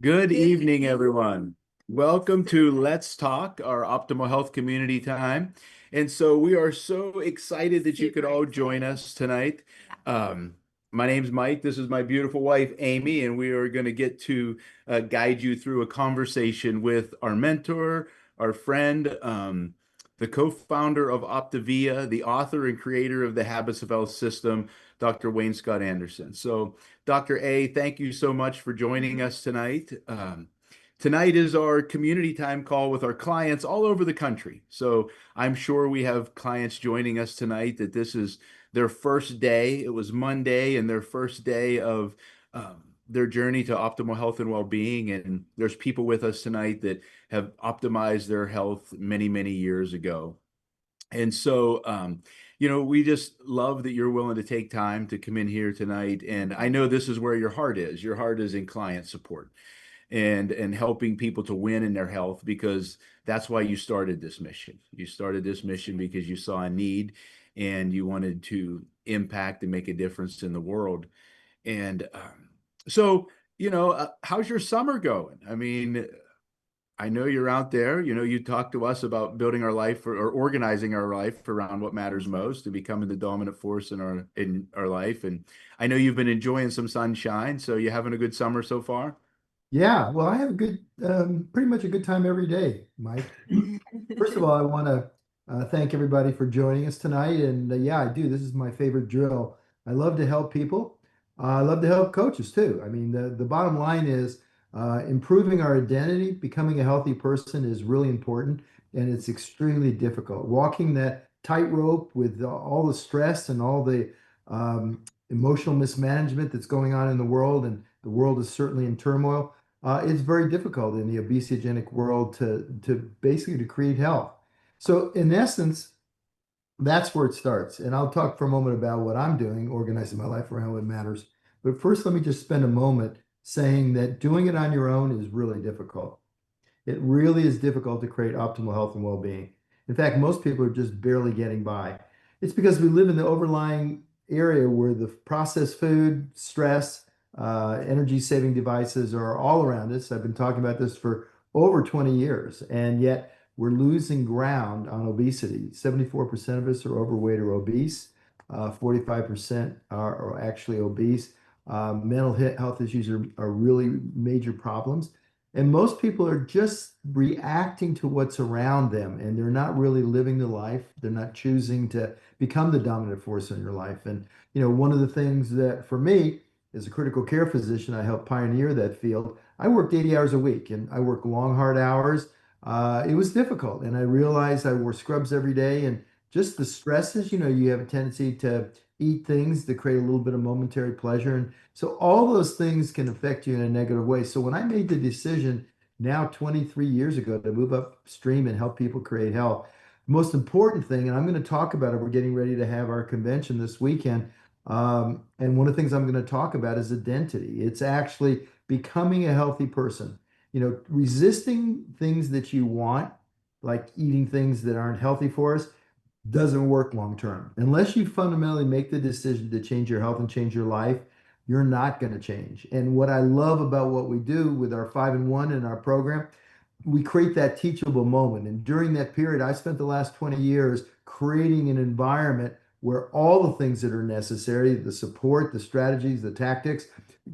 Good evening, everyone. Welcome to Let's Talk, our optimal health community time. And so we are so excited that you could all join us tonight. Um, my name's Mike. This is my beautiful wife, Amy, and we are going to get to guide you through a conversation with our mentor, our friend, the co-founder of Optavia, the author and creator of the Habits of Health system, Dr. Wayne Scott Anderson. So Dr. A, thank you so much for joining us tonight. Tonight is our community time call with our clients all over the country. So I'm sure we have clients joining us tonight that this is their first day. It was Monday and their first day of their journey to optimal health and well-being. And there's people with us tonight that have optimized their health many, many years ago. And so, we just love that you're willing to take time to come in here tonight. And I know this is where your heart is. Your heart is in client support and helping people to win in their health, because that's why you started this mission. You started this mission because you saw a need and you wanted to impact and make a difference in the world. And so, how's your summer going? I mean, I know you're out there. You talk to us about building our life or organizing our life around what matters most and becoming the dominant force in our life. And I know you've been enjoying some sunshine. So you having a good summer so far? Yeah, well, I have pretty much a good time every day, Mike. First of all, I want to thank everybody for joining us tonight. And yeah, I do. This is my favorite drill. I love to help people. I love to help coaches too. I mean, the bottom line is improving our identity, becoming a healthy person is really important, and it's extremely difficult. Walking that tightrope with all the stress and all the emotional mismanagement that's going on in the world, and the world is certainly in turmoil. It's very difficult in the obesogenic world to basically to create health. So in essence, that's where it starts. And I'll talk for a moment about what I'm doing, organizing my life around what matters. But first, let me just spend a moment saying that doing it on your own is really difficult. It really is difficult to create optimal health and well-being. In fact, most people are just barely getting by. It's because we live in the overlying area where the processed food, stress, energy saving devices are all around us. I've been talking about this for over 20 years, and yet we're losing ground on obesity. 74% of us are overweight or obese. 45% are actually obese. Mental health issues are really major problems. And most people are just reacting to what's around them, and they're not really living the life. They're not choosing to become the dominant force in your life. And, one of the things that for me, as a critical care physician, I helped pioneer that field. I worked 80 hours a week and I worked long, hard hours. It was difficult. And I realized I wore scrubs every day, and just the stresses, you have a tendency to eat things that create a little bit of momentary pleasure. And so all those things can affect you in a negative way. So when I made the decision now 23 years ago to move upstream and help people create health, the most important thing, and I'm going to talk about it, we're getting ready to have our convention this weekend. And one of the things I'm going to talk about is identity. It's actually becoming a healthy person. Resisting things that you want, like eating things that aren't healthy for us, doesn't work long term. Unless you fundamentally make the decision to change your health and change your life, you're not going to change. And what I love about what we do with our 5-in-1 and our program, we create that teachable moment. And during that period, I spent the last 20 years creating an environment where all the things that are necessary, the support, the strategies, the tactics,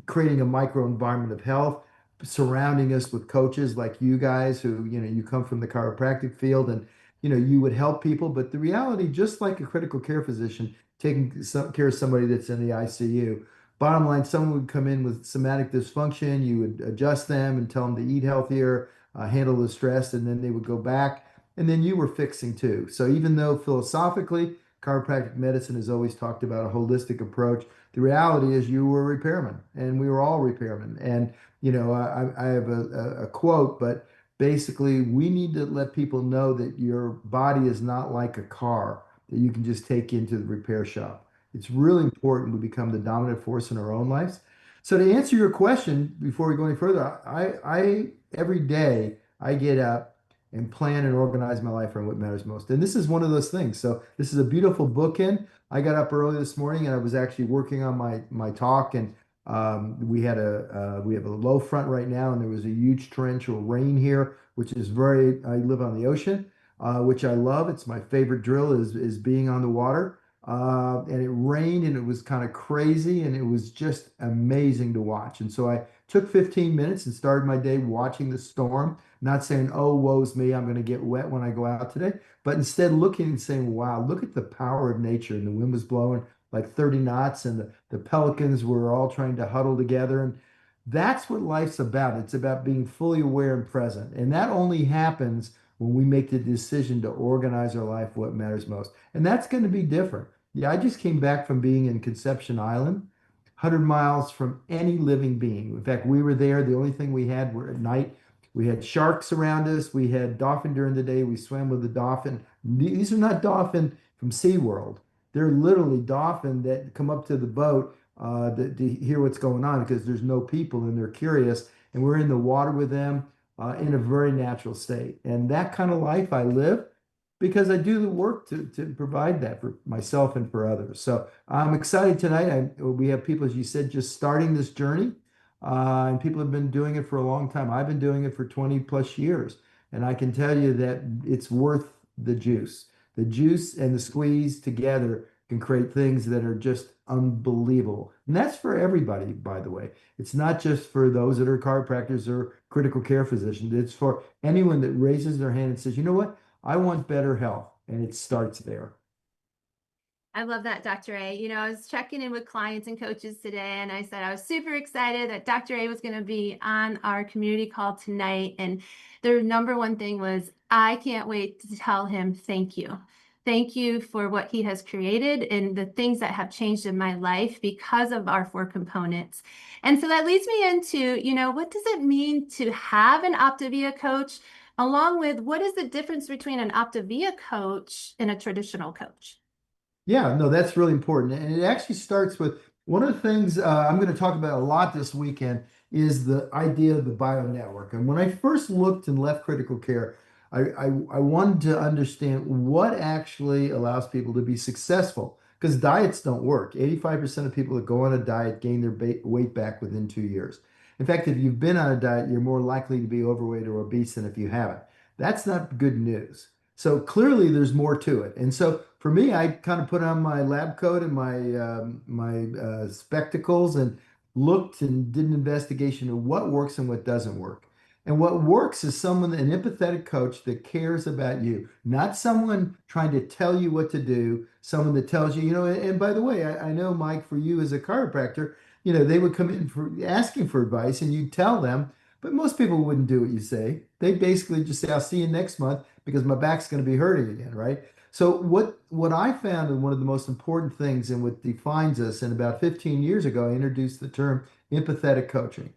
creating a micro environment of health, surrounding us with coaches like you guys who, you come from the chiropractic field, and you would help people. But the reality, just like a critical care physician taking care of somebody that's in the ICU, bottom line, someone would come in with somatic dysfunction, you would adjust them and tell them to eat healthier, handle the stress, and then they would go back, and then you were fixing too. So even though philosophically chiropractic medicine has always talked about a holistic approach, the reality is you were a repairman, and we were all repairmen. And I have a quote, but basically, we need to let people know that your body is not like a car that you can just take into the repair shop. It's really important we become the dominant force in our own lives. So to answer your question, before we go any further, I every day I get up and plan and organize my life around what matters most. And this is one of those things. So this is a beautiful bookend. I got up early this morning and I was actually working on my talk, and We have a low front right now, and there was a huge torrential rain here, which is very. I live on the ocean, which I love. It's my favorite drill is being on the water. And it rained, and it was kind of crazy, and it was just amazing to watch. And so I took 15 minutes and started my day watching the storm, not saying, "Oh, woe's me, I'm going to get wet when I go out today," but instead looking and saying, "Wow, look at the power of nature." And the wind was blowing like 30 knots, and the pelicans were all trying to huddle together. And that's what life's about. It's about being fully aware and present. And that only happens when we make the decision to organize our life what matters most. And that's going to be different. Yeah, I just came back from being in Conception Island, 100 miles from any living being. In fact, we were there. The only thing we had were at night. We had sharks around us. We had dolphin during the day. We swam with the dolphin. These are not dolphin from SeaWorld. They're literally dolphin that come up to the boat to hear what's going on because there's no people and they're curious. And we're in the water with them in a very natural state. And that kind of life I live because I do the work to provide that for myself and for others. So I'm excited tonight. We have people, as you said, just starting this journey. And people have been doing it for a long time. I've been doing it for 20 plus years. And I can tell you that it's worth the juice. The juice and the squeeze together can create things that are just unbelievable. And that's for everybody, by the way. It's not just for those that are chiropractors or critical care physicians. It's for anyone that raises their hand and says, "You know what? I want better health." And it starts there. I love that, Dr. A. I was checking in with clients and coaches today, and I said I was super excited that Dr. A was going to be on our community call tonight. And their number one thing was, I can't wait to tell him thank you. Thank you for what he has created and the things that have changed in my life because of our 4 components. And so that leads me into, what does it mean to have an Optavia coach, along with what is the difference between an Optavia coach and a traditional coach? Yeah, no, that's really important. And it actually starts with one of the things I'm going to talk about a lot this weekend is the idea of the bio network. And when I first looked and left critical care, I wanted to understand what actually allows people to be successful because diets don't work. 85% of people that go on a diet gain their weight back within 2 years. In fact, if you've been on a diet, you're more likely to be overweight or obese than if you haven't. That's not good news. So clearly there's more to it. And so for me, I kind of put on my lab coat and my spectacles and looked and did an investigation of what works and what doesn't work. And what works is an empathetic coach that cares about you, not someone trying to tell you what to do, someone that tells you, and by the way, I know, Mike, for you as a chiropractor, they would come in for asking for advice and you tell them, but most people wouldn't do what you say. They basically just say, "I'll see you next month because my back's going to be hurting again," right? So what I found, and one of the most important things and what defines us, and about 15 years ago, I introduced the term empathetic coaching.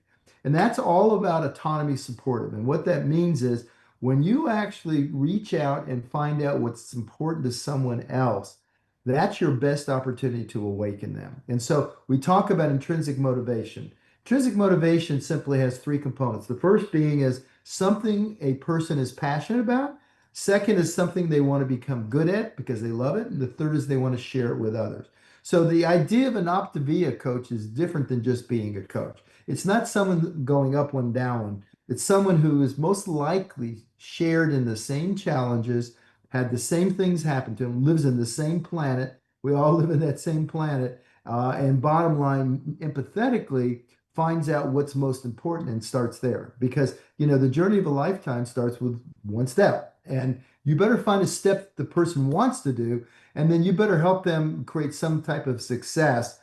And that's all about autonomy supportive. And what that means is when you actually reach out and find out what's important to someone else, that's your best opportunity to awaken them. And so we talk about intrinsic motivation. Intrinsic motivation simply has 3 components. The first being is something a person is passionate about. Second is something they want to become good at because they love it. And the third is they want to share it with others. So the idea of an Optavia coach is different than just being a coach. It's not someone going up one down. It's someone who is most likely shared in the same challenges, had the same things happen to him, lives in the same planet. We all live in that same planet. And bottom line, empathetically, finds out what's most important and starts there. Because, the journey of a lifetime starts with one step. And you better find a step the person wants to do, and then you better help them create some type of success,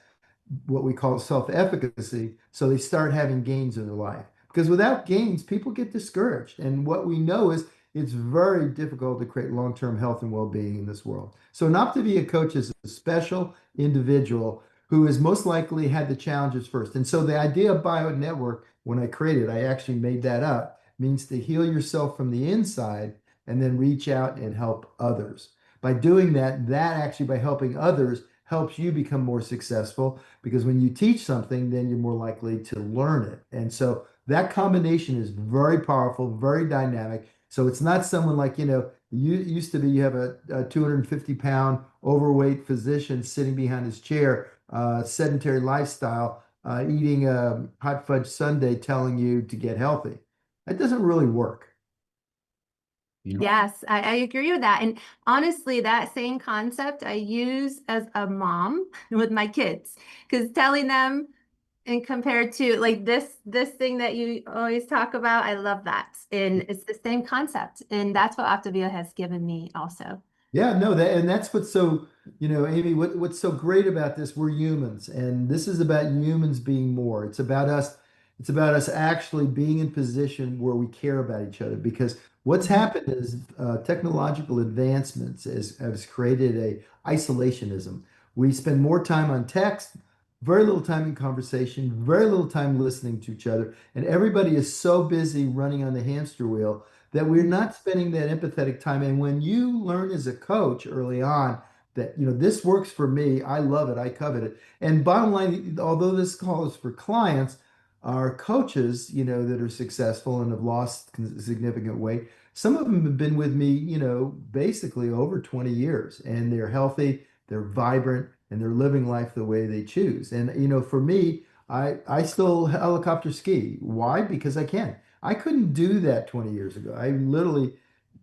what we call self-efficacy, so they start having gains in their life. Because without gains, people get discouraged. And what we know is it's very difficult to create long-term health and well-being in this world. So an Optavia coach is a special individual who has most likely had the challenges first. And so the idea of bio network, when I created, I actually made that up, means to heal yourself from the inside and then reach out and help others. By doing that, actually by helping others helps you become more successful because when you teach something, then you're more likely to learn it. And so that combination is very powerful, very dynamic. So it's not someone like, you used to be, you have a 250-pound overweight physician sitting behind his chair, sedentary lifestyle, eating a hot fudge sundae telling you to get healthy. That doesn't really work. Yes, I agree with that. And honestly, that same concept I use as a mom with my kids, because telling them and compared to like this thing that you always talk about, I love that. And it's the same concept. And that's what Optavia has given me also. Yeah, no, that and that's what's so, Amy, what's so great about this, we're humans, and this is about humans being more. It's about us actually being in position where we care about each other because what's happened is technological advancements has created a isolationism. We spend more time on text, very little time in conversation, very little time listening to each other, and everybody is so busy running on the hamster wheel that we're not spending that empathetic time. And when you learn as a coach early on that, this works for me, I love it, I covet it. And bottom line, although this call is for clients, our coaches, that are successful and have lost significant weight, some of them have been with me, basically over 20 years, and they're healthy, they're vibrant, and they're living life the way they choose. And, for me, I still helicopter ski. Why? Because I can. I couldn't do that 20 years ago. I literally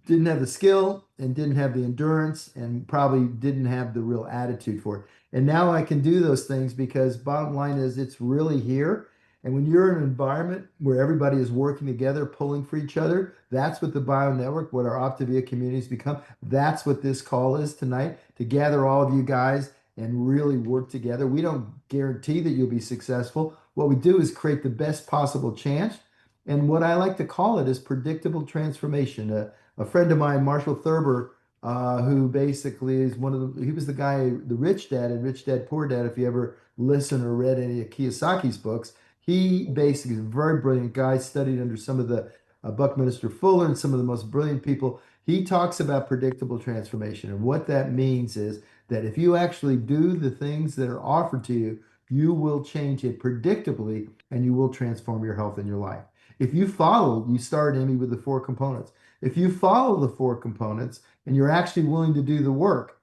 didn't have the skill and didn't have the endurance and probably didn't have the real attitude for it. And now I can do those things because bottom line is it's really here. And when you're in an environment where everybody is working together, pulling for each other, that's what the Bio Network, what our Optavia communities become. That's what this call is tonight, to gather all of you guys and really work together. We don't guarantee that you'll be successful. What we do is create the best possible chance, and what I like to call it is predictable transformation. A friend of mine, Marshall Thurber, who basically is he was the guy, the rich dad and Rich Dad Poor Dad. If you ever listen or read any of Kiyosaki's books, he basically is a very brilliant guy, studied under some of the Buckminster Fuller and some of the most brilliant people. He talks about predictable transformation. And what that means is that if you actually do the things that are offered to you, you will change it predictably and you will transform your health and your life. If you follow, you start, Amy, with the four components. If you follow the four components and you're actually willing to do the work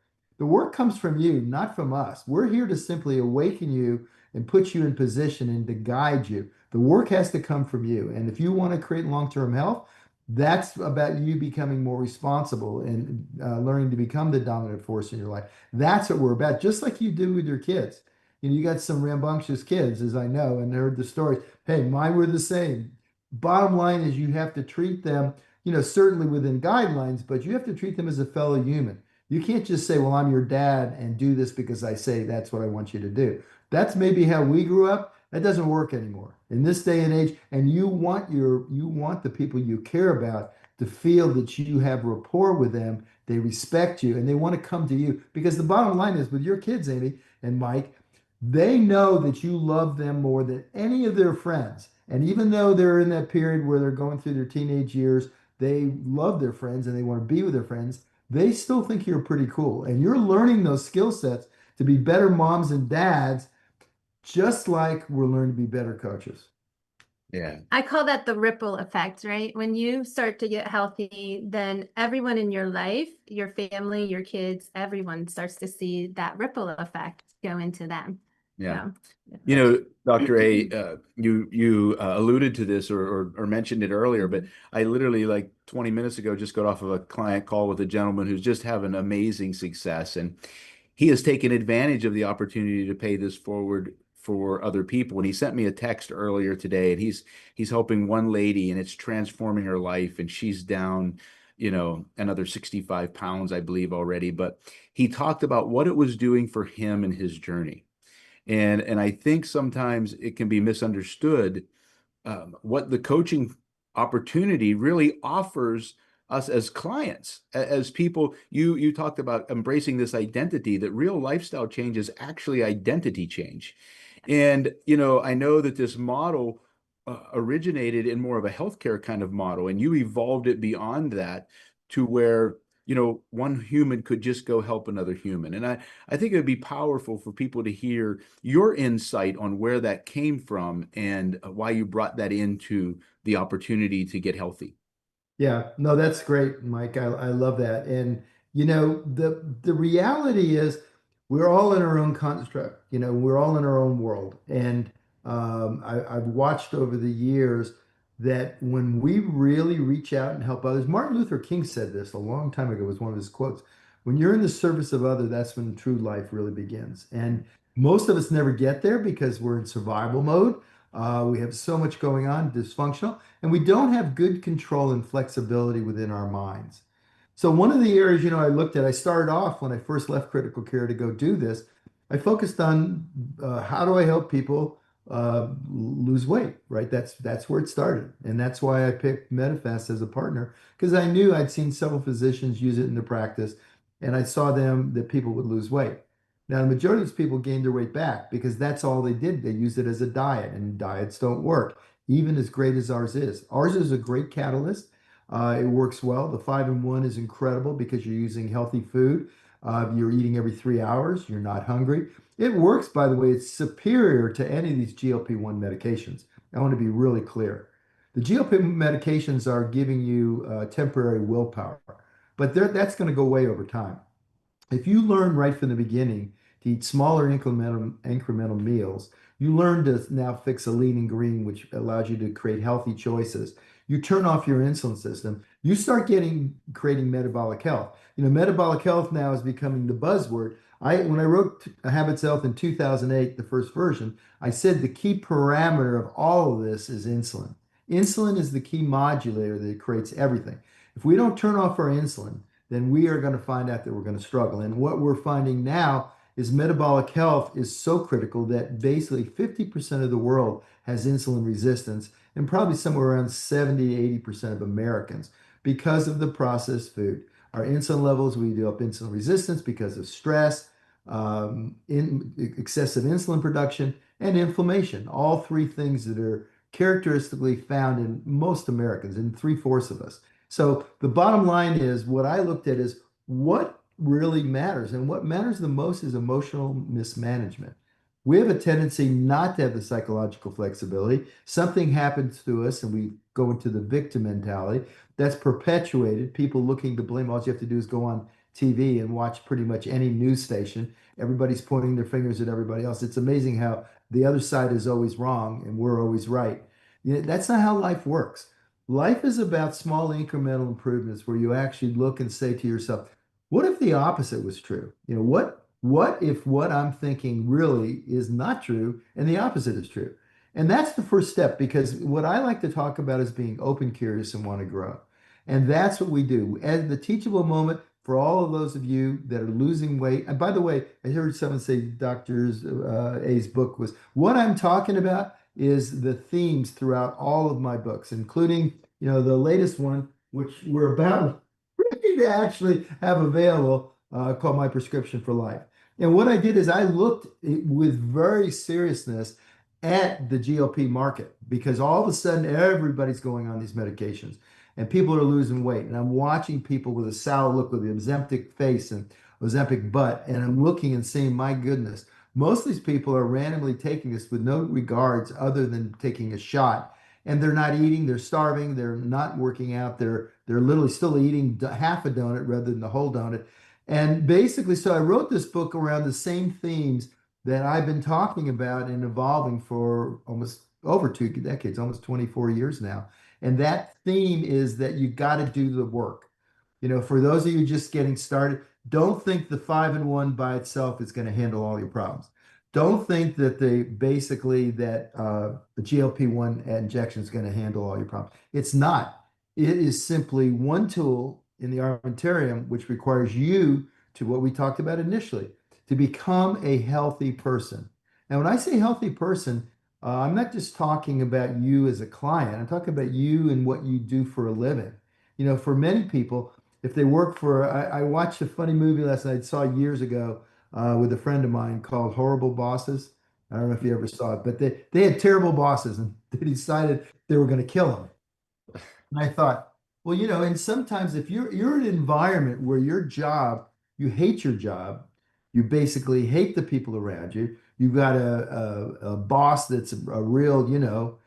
comes from you, not from us. We're here to simply awaken you and put you in position and to guide you. The work has to come from you. And if you want to create long-term health, that's about you becoming more responsible and learning to become the dominant force in your life. That's what we're about, just like you do with your kids. You got some rambunctious kids, as I know, and heard the stories. Hey, mine were the same. Bottom line is you have to treat them, certainly within guidelines, but you have to treat them as a fellow human. You can't just say, well, I'm your dad and do this because I say that's what I want you to do. That's maybe how we grew up. That doesn't work anymore in this day and age. And you want the people you care about to feel that you have rapport with them. They respect you and they want to come to you, because the bottom line is with your kids, Amy and Mike, they know that you love them more than any of their friends. And even though they're in that period where they're going through their teenage years, they love their friends and they want to be with their friends. They still think you're pretty cool. And you're learning those skill sets to be better moms and dads, just like we're learning to be better coaches. Yeah. I call that the ripple effect, right? When you start to get healthy, then everyone in your life, your family, your kids, everyone starts to see that ripple effect go into them. Yeah. So, Dr. A, you alluded to this or mentioned it earlier, but I literally like 20 minutes ago just got off of a client call with a gentleman who's just having amazing success, and he has taken advantage of the opportunity to pay this forward for other people. And he sent me a text earlier today, and he's helping one lady, and it's transforming her life, and she's down, another 65 pounds, I believe already. But he talked about what it was doing for him in his journey. And I think sometimes it can be misunderstood what the coaching opportunity really offers us as clients, as people. You talked about embracing this identity, that real lifestyle change is actually identity change. And, I know that this model originated in more of a healthcare kind of model, and you evolved it beyond that to where one human could just go help another human. And I think it would be powerful for people to hear your insight on where that came from and why you brought that into the opportunity to get healthy. Yeah, no, that's great, Mike. I love that. And the reality is we're all in our own construct. We're all in our own world. And I've watched over the years that when we really reach out and help others, Martin Luther King said this a long time ago, was one of his quotes. When you're in the service of others, that's when true life really begins. And most of us never get there because we're in survival mode. We have so much going on, dysfunctional, and we don't have good control and flexibility within our minds. So one of the areas, I looked at, I started off when I first left critical care to go do this. I focused on how do I help people lose weight, right? That's where it started, and that's why I picked Medifast as a partner because I knew I'd seen several physicians use it in their practice, and I saw them that people would lose weight. Now, the majority of these people gained their weight back because that's all they did. They used it as a diet, and diets don't work, even as great as ours is. Ours is a great catalyst. It works well. The 5-in-1 is incredible because you're using healthy food. You're eating every 3 hours. You're not hungry. It works, by the way. It's superior to any of these GLP-1 medications. I want to be really clear. The GLP medications are giving you temporary willpower, but that's going to go away over time. If you learn right from the beginning to eat smaller incremental meals, you learn to now fix a lean and green, which allows you to create healthy choices. You turn off your insulin system, you start creating metabolic health. Metabolic health now is becoming the buzzword. When I wrote Habits Health in 2008, the first version, I said the key parameter of all of this is insulin. Insulin is the key modulator that creates everything. If we don't turn off our insulin, then we are going to find out that we're going to struggle. And what we're finding now is metabolic health is so critical that basically 50% of the world has insulin resistance, and probably somewhere around 70-80% of Americans because of the processed food. Our insulin levels, we develop insulin resistance because of stress, excessive insulin production, and inflammation. All three things that are characteristically found in most Americans, in 3/4 of us. So the bottom line is what I looked at is what really matters. And what matters the most is emotional mismanagement. We have a tendency not to have the psychological flexibility. Something happens to us and we go into the victim mentality. That's perpetuated. People looking to blame. All you have to do is go on TV and watch pretty much any news station. Everybody's pointing their fingers at everybody else. It's amazing how the other side is always wrong and we're always right. That's not how life works. Life is about small incremental improvements where you actually look and say to yourself, what if the opposite was true? What if what I'm thinking really is not true and the opposite is true? And that's the first step, because what I like to talk about is being open, curious, and want to grow. And that's what we do. At the teachable moment, for all of those of you that are losing weight, and by the way, I heard someone say Dr. A's book was, what I'm talking about is the themes throughout all of my books, including, the latest one, which we're about ready to actually have available, called My Prescription for Life. And what I did is I looked with very seriousness at the GLP market, because all of a sudden everybody's going on these medications and people are losing weight. And I'm watching people with a sour look, with the Ozempic face and Ozempic butt. And I'm looking and saying, my goodness, most of these people are randomly taking this with no regards other than taking a shot. And they're not eating, they're starving, they're not working out, they're literally still eating half a donut rather than the whole donut. And basically, so I wrote this book around the same themes that I've been talking about and evolving for almost over 2 decades, almost 24 years now. And that theme is that you got to do the work. For those of you just getting started, don't think the 5-in-1 by itself is going to handle all your problems. Don't think that the GLP-1 injection is going to handle all your problems. It's not. It is simply one tool in the armamentarium, which requires you to, what we talked about initially, to become a healthy person. And when I say healthy person, I'm not just talking about you as a client. I'm talking about you and what you do for a living. For many people, if they work for, I watched a funny movie last night, saw years ago, with a friend of mine called Horrible Bosses. I don't know if you ever saw it, but they had terrible bosses and they decided they were going to kill them. And I thought, well, and sometimes if you're in an environment where your job, you hate your job, you basically hate the people around you, you've got a boss that's a real,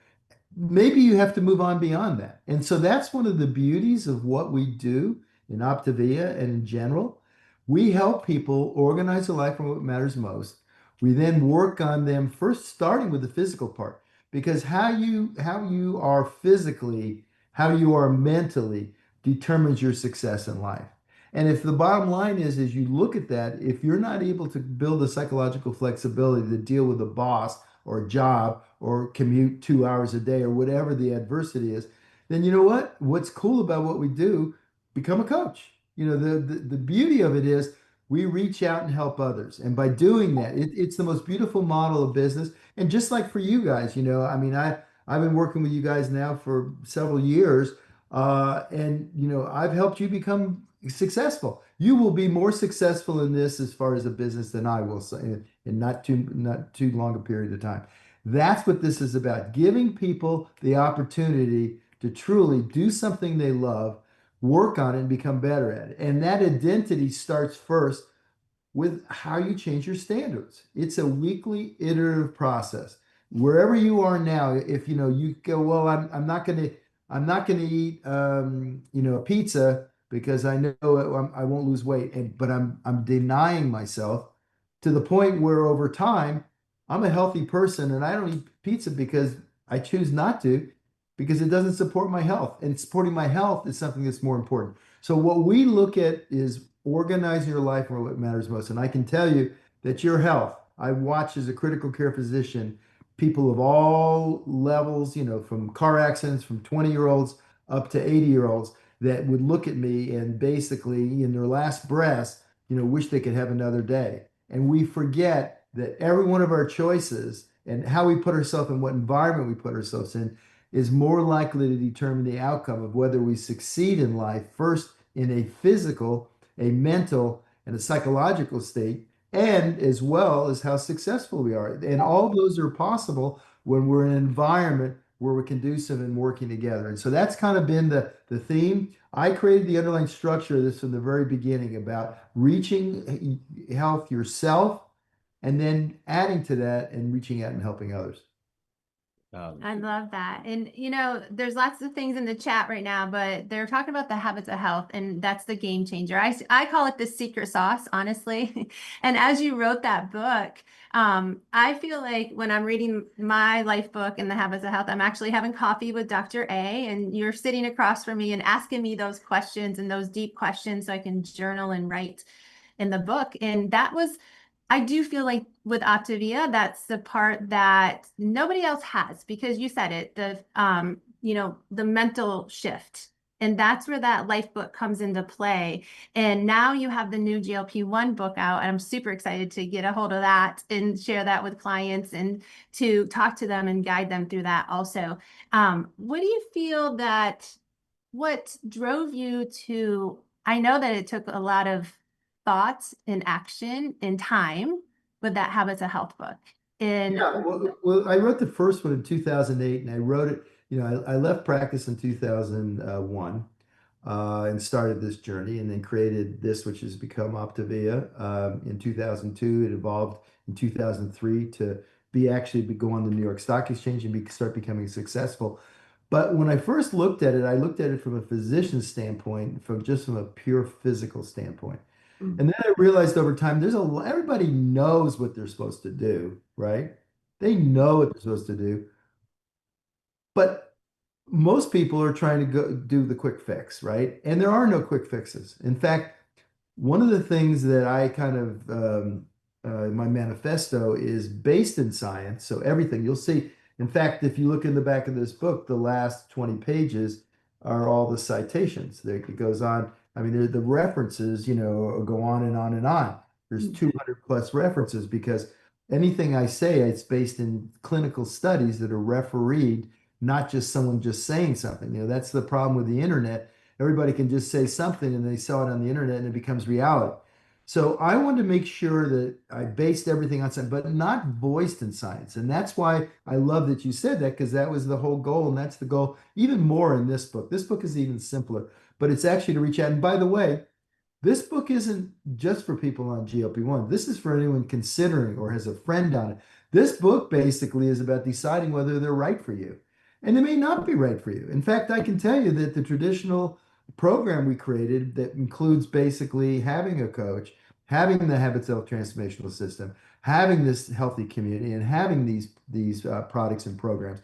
maybe you have to move on beyond that. And so that's one of the beauties of what we do in Optavia and in general. We help people organize their life on what matters most. We then work on them first, starting with the physical part, because how you are physically, how you are mentally determines your success in life. And if the bottom line is you look at that, if you're not able to build a psychological flexibility to deal with a boss or a job or commute 2 hours a day or whatever the adversity is, then you know what? What's cool about what we do, become a coach. The beauty of it is we reach out and help others. And by doing that, it's the most beautiful model of business. And just like for you guys, I mean, I've been working with you guys now for several years, and I've helped you become successful. You will be more successful in this as far as a business than I will say in not too long a period of time. That's what this is about, giving people the opportunity to truly do something they love, work on it, and become better at it. And that identity starts first with how you change your standards. It's a weekly iterative process. Wherever you are now, if you go, well, I'm not gonna eat a pizza because I know I won't lose weight, but I'm denying myself to the point where over time I'm a healthy person and I don't eat pizza because I choose not to, because it doesn't support my health. And supporting my health is something that's more important. So what we look at is organizing your life around what matters most. And I can tell you that your health, I watch as a critical care physician, people of all levels, from car accidents, from 20-year-olds up to 80-year-olds that would look at me and basically in their last breaths, wish they could have another day. And we forget that every one of our choices and how we put ourselves in what environment we put ourselves in is more likely to determine the outcome of whether we succeed in life, first in a physical, a mental, and a psychological state, and as well as how successful we are. And all those are possible when we're in an environment where we're conducive and working together. And so that's kind of been the theme. I created the underlying structure of this from the very beginning about reaching health yourself and then adding to that and reaching out and helping others. I love that. And there's lots of things in the chat right now, but they're talking about the habits of health, and that's the game changer. I call it the secret sauce, honestly. And as you wrote that book, I feel like when I'm reading my life book and the habits of health, I'm actually having coffee with Dr. A, and you're sitting across from me and asking me those questions and those deep questions so I can journal and write in the book. And I do feel like with Optavia, that's the part that nobody else has, because you said it, the mental shift. And that's where that life book comes into play. And now you have the new GLP-1 book out, and I'm super excited to get a hold of that and share that with clients and to talk to them and guide them through that also. What do you feel what drove you to, I know that it took a lot of thoughts and action and time with that Habits of Health book. Yeah, well, I wrote the first one in 2008, and I wrote it, I left practice in 2001 and started this journey, and then created this, which has become Optavia in 2002. It evolved in 2003 to go on the New York Stock Exchange and start becoming successful. But when I first looked at it, I looked at it from a physician's standpoint, from a pure physical standpoint. And then I realized over time, everybody knows what they're supposed to do, right? They know what they're supposed to do. But most people are trying to go do the quick fix, right? And there are no quick fixes. In fact, one of the things that I kind of, my manifesto is based in science. So everything you'll see, in fact, if you look in the back of this book, the last 20 pages are all the citations. It goes on. I mean, the references, go on and on and on. There's 200 plus references because anything I say, it's based in clinical studies that are refereed, not just someone just saying something. That's the problem with the internet. Everybody can just say something and they saw it on the internet and it becomes reality. So I wanted to make sure that I based everything on science, but not voiced in science. And that's why I love that you said that, because that was the whole goal. And that's the goal even more in this book. This book is even simpler, but it's actually to reach out. And by the way, this book isn't just for people on GLP-1. This is for anyone considering or has a friend on it. This book basically is about deciding whether they're right for you. And they may not be right for you. In fact, I can tell you that the traditional program we created that includes basically having a coach, having the Habit Self Transformational System, having this healthy community, and having these products and programs,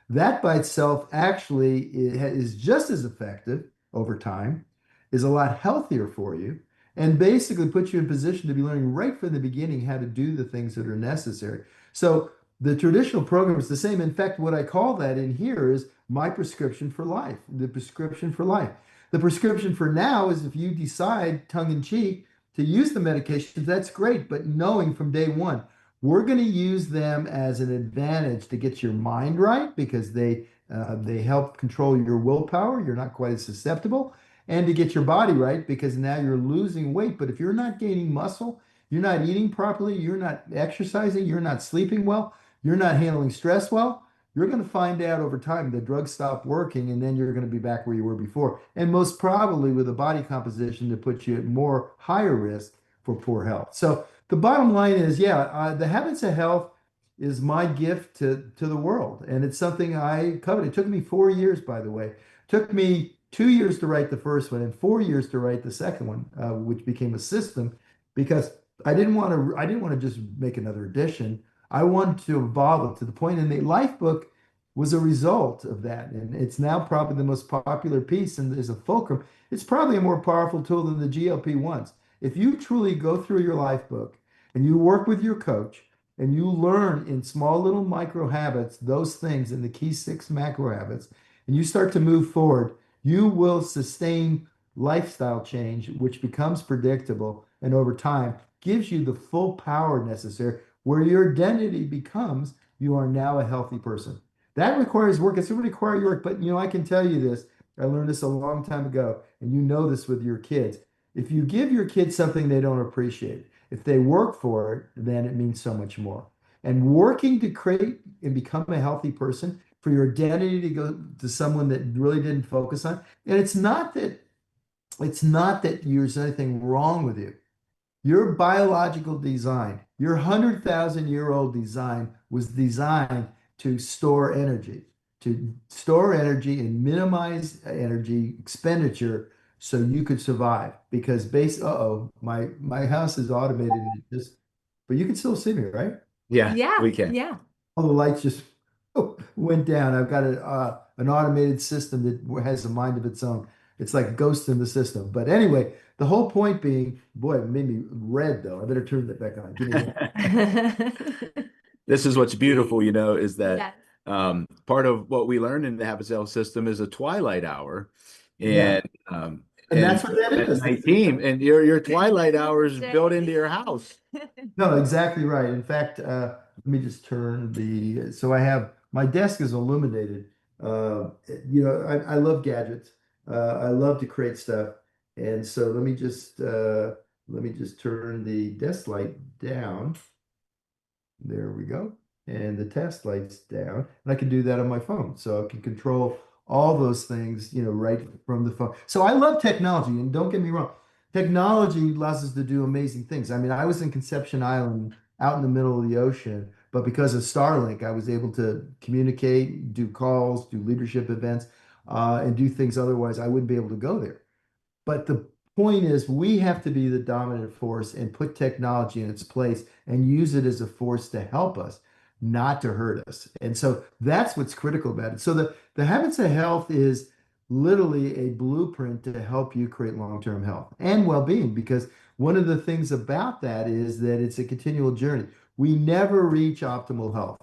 that by itself actually is just as effective over time, is a lot healthier for you, and basically puts you in position to be learning right from the beginning how to do the things that are necessary. So the traditional program is the same. In fact, what I call that in here is my prescription for life, the prescription for life. The prescription for now is if you decide, tongue in cheek, to use the medications, that's great. But knowing from day one, we're going to use them as an advantage to get your mind right because they help control your willpower. You're not quite as susceptible, and to get your body right because now you're losing weight. But if you're not gaining muscle, you're not eating properly, you're not exercising, you're not sleeping well, you're not handling stress well, you're going to find out over time the drugs stop working, and then you're going to be back where you were before. And most probably with a body composition that puts you at more higher risk for poor health. So the bottom line is, yeah, the Habits of Health is my gift to the world. And it's something I coveted. It took me 4 years, by the way. It took me 2 years to write the first one and 4 years to write the second one, which became a system because I didn't want to just make another edition. I wanted to evolve it to the point, and the Life book was a result of that. And it's now probably the most popular piece and is a fulcrum. It's probably a more powerful tool than the GLP-1s. If you truly go through your Life book and you work with your coach and you learn in small little micro habits, those things in the key 6 macro habits, and you start to move forward, you will sustain lifestyle change, which becomes predictable and over time gives you the full power necessary where your identity becomes you are now a healthy person. That requires work. It's going to require your work, but I can tell you this. I learned this a long time ago, and you know this with your kids. If you give your kids something they don't appreciate, if they work for it, then it means so much more. And working to create and become a healthy person for your identity to go to someone that really didn't focus on. And it's not that there's anything wrong with you. Your biological design, your 100,000-year-old design was designed to store energy and minimize energy expenditure so you could survive. Because my house is automated and but you can still see me, right? Yeah, we can. yeah. All the lights just went down. I've got an automated system that has a mind of its own. It's like Ghost in the system. But anyway, the whole point being, boy, it made me red though. I better turn that back on. Give me This is what's beautiful, is that Yes. part of what we learn in the Habit Self system is a twilight hour. Yeah. And And that's what that is. my team, and your twilight hours built into your house. No, exactly right. In fact, let me just so I have, my desk is illuminated. I love gadgets. I love to create stuff. And so let me just turn the desk light down. There we go. And the test lights down. And I can do that on my phone. So I can control all those things, right from the phone. So I love technology, and don't get me wrong. Technology allows us to do amazing things. I mean, I was in Conception Island out in the middle of the ocean, but because of Starlink, I was able to communicate, do calls, do leadership events, and do things otherwise I wouldn't be able to go there. But the point is, we have to be the dominant force and put technology in its place and use it as a force to help us, not to hurt us. And so that's what's critical about it. So the Habits of Health is literally a blueprint to help you create long-term health and well-being, because one of the things about that is that it's a continual journey. We never reach optimal health.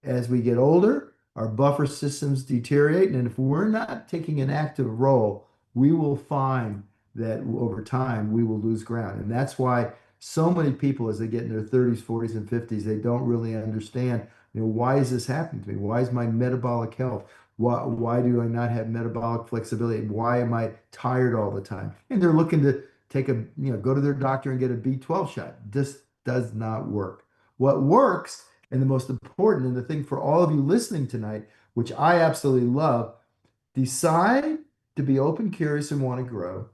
As we get older, our buffer systems deteriorate, and if we're not taking an active role, we will find that over time we will lose ground. And that's why so many people, as they get in their 30s, 40s, and 50s, they don't really understand, why is this happening to me? Why is my metabolic health? Why do I not have metabolic flexibility? Why am I tired all the time? And they're looking to go to their doctor and get a B12 shot. This does not work. What works, and the most important, and the thing for all of you listening tonight, which I absolutely love, decide to be open, curious, and want to grow.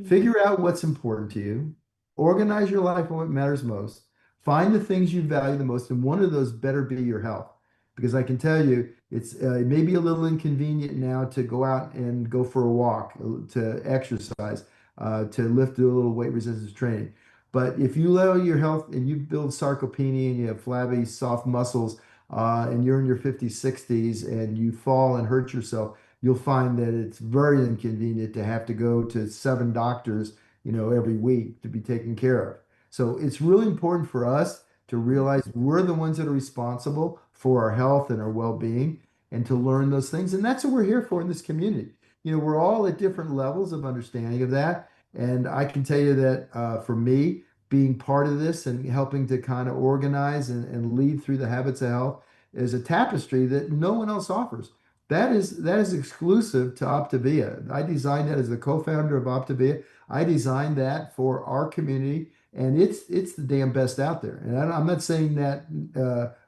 Figure out what's important to you. Organize your life on what matters most. Find the things you value the most, and one of those better be your health. Because I can tell you, it may be a little inconvenient now to go out and go for a walk, to exercise, to do a little weight resistance training. But if you lower your health and you build sarcopenia and you have flabby, soft muscles, and you're in your 50s, 60s, and you fall and hurt yourself, you'll find that it's very inconvenient to have to go to 7 doctors, every week to be taken care of. So it's really important for us to realize we're the ones that are responsible for our health and our well-being and to learn those things. And that's what we're here for in this community. We're all at different levels of understanding of that. And I can tell you that for me, being part of this and helping to kind of organize and lead through the habits of health is a tapestry that no one else offers. That is exclusive to Optavia. I designed that as the co-founder of Optavia. I designed that for our community, and it's the damn best out there. And I'm not saying that.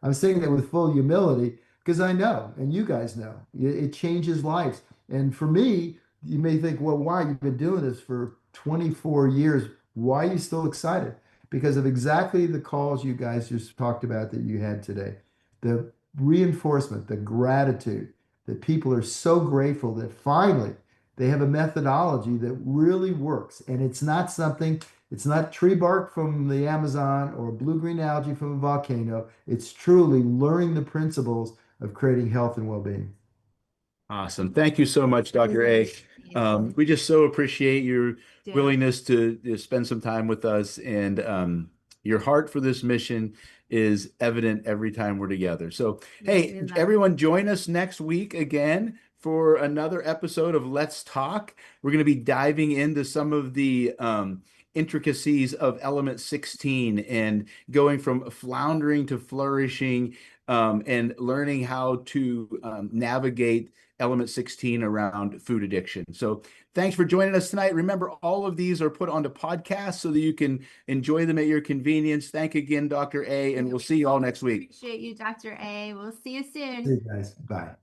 I'm saying that with full humility because I know, and you guys know, it changes lives. And for me, you may think, well, why? You've been doing this for 24 years. Why are you still excited? Because of exactly the calls you guys just talked about that you had today. The reinforcement, the gratitude that people are so grateful that finally they have a methodology that really works. And it's not tree bark from the Amazon or blue-green algae from a volcano. It's truly learning the principles of creating health and well-being. Awesome. Thank you so much, Dr. A. We just so appreciate your willingness to spend some time with us, and your heart for this mission is evident every time we're together. So, hey, everyone, join us next week again for another episode of Let's Talk. We're going to be diving into some of the intricacies of element 16 and going from floundering to flourishing, and learning how to navigate element 16 around food addiction. So thanks for joining us tonight. Remember, all of these are put onto podcasts so that you can enjoy them at your convenience. Thank you again, Dr. A, and we'll see you all next week. Appreciate you, Dr. A. We'll see you soon. See you guys. Bye.